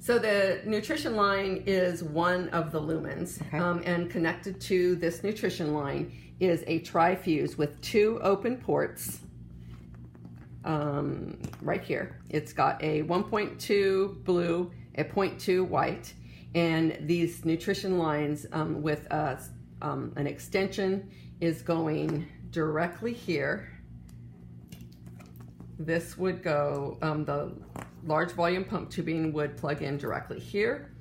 So the nutrition line is one of the lumens, Okay. and connected to this nutrition line is a tri-fuse with 2 open ports right here. It's got a 1.2 blue, a 0.2 white, and these nutrition lines with an extension is going directly here. This would go, the large volume pump tubing would plug in directly here.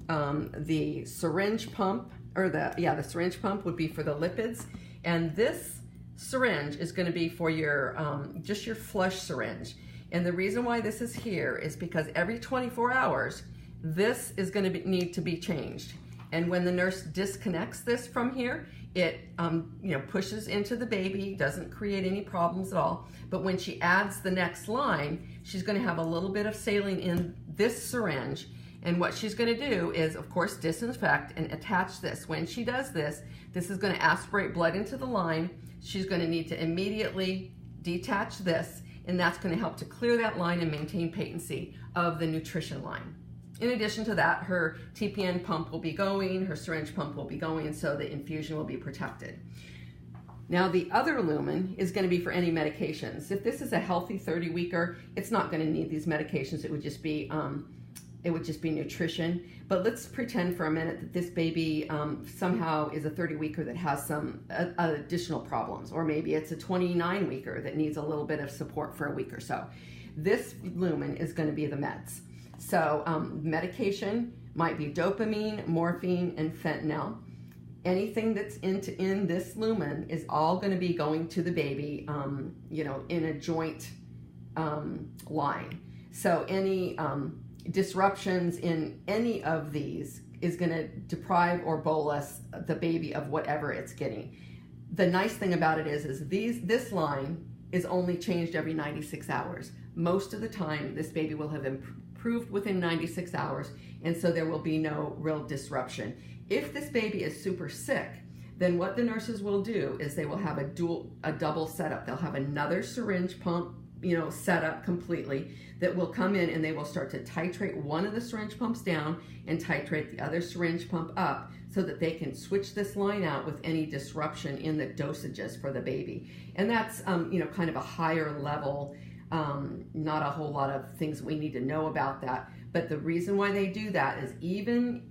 The syringe pump, or the syringe pump would be for the lipids, and this syringe is going to be for your just your flush syringe. And the reason why this is here is because every 24 hours, this is going to need to be changed. And when the nurse disconnects this from here, it pushes into the baby, doesn't create any problems at all. But when she adds the next line, she's going to have a little bit of saline in this syringe. And what she's going to do is, of course, disinfect and attach this. When she does this, this is going to aspirate blood into the line. She's going to need to immediately detach this, and that's going to help to clear that line and maintain patency of the nutrition line. In addition to that, her TPN pump will be going, her syringe pump will be going, so the infusion will be protected. Now the other lumen is going to be for any medications. If this is a healthy 30-weeker, it's not going to need these medications. It would just be nutrition. But let's pretend for a minute that this baby somehow is a 30-weeker that has some additional problems, or maybe it's a 29-weeker that needs a little bit of support for a week or so. This lumen is going to be the meds. So medication might be dopamine, morphine, and fentanyl. Anything that's in this lumen is all going to be going to the baby, in a joint line. So any disruptions in any of these is going to deprive or bolus the baby of whatever it's getting. The nice thing about it is this line is only changed every 96 hours. Most of the time, this baby will have improved within 96 hours, and so there will be no real disruption. If this baby is super sick, then what the nurses will do is they will have a double setup. They'll have another syringe pump, set up completely, that will come in, and they will start to titrate one of the syringe pumps down and titrate the other syringe pump up, so that they can switch this line out with any disruption in the dosages for the baby. And that's kind of a higher level, not a whole lot of things we need to know about that. But the reason why they do that is even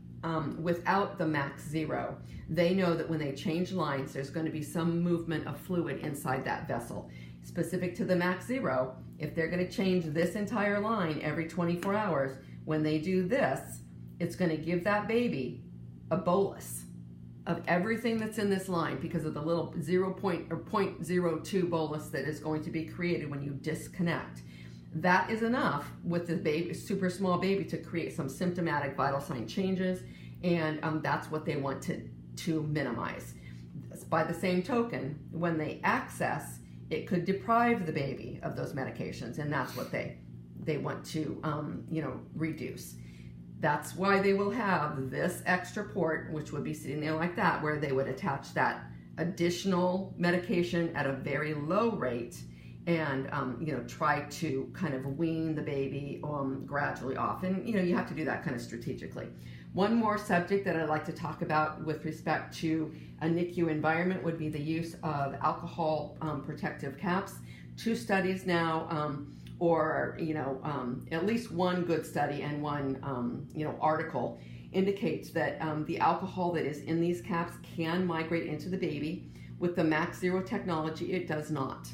without the max zero, they know that when they change lines, there's going to be some movement of fluid inside that vessel. Specific to the max zero, if they're going to change this entire line every 24 hours, when they do this, it's going to give that baby a bolus of everything that's in this line, because of the little 0.02 bolus that is going to be created when you disconnect. That is enough with the baby, super small baby, to create some symptomatic vital sign changes, and that's what they want to minimize. By the same token, when they access, it could deprive the baby of those medications, and that's what they want to reduce. That's why they will have this extra port, which would be sitting there like that, where they would attach that additional medication at a very low rate, and try to kind of wean the baby gradually off. And you have to do that kind of strategically. One more subject that I'd like to talk about with respect to a NICU environment would be the use of alcohol protective caps. 2 studies now, at least one good study and one article indicates that the alcohol that is in these caps can migrate into the baby. With the Max Zero technology, it does not,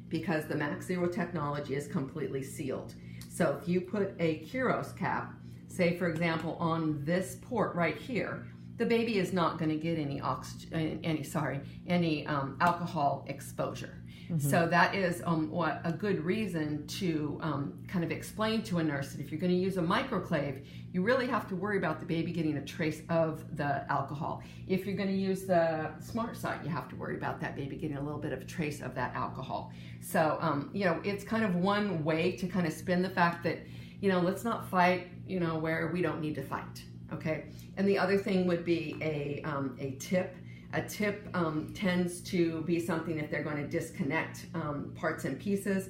because the Max Zero technology is completely sealed. So if you put a Kuros cap, say for example on this port right here, the baby is not going to get any alcohol exposure. Mm-hmm. So that is a good reason to kind of explain to a nurse that if you're going to use a microclave, you really have to worry about the baby getting a trace of the alcohol. If you're going to use the smart site, you have to worry about that baby getting a little bit of a trace of that alcohol. So it's kind of one way to kind of spin the fact that let's not fight where we don't need to fight. Okay. And the other thing would be a tip. A tip tends to be something if they're going to disconnect parts and pieces.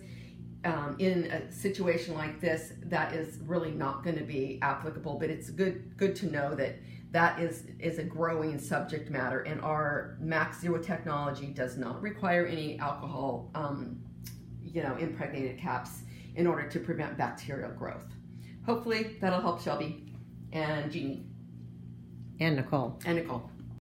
in a situation like this, that is really not going to be applicable. But it's good to know that that is a growing subject matter, and our Max Zero technology does not require any alcohol, impregnated caps in order to prevent bacterial growth. Hopefully that'll help Shelby and Jeannie and Nicole. And Nicole.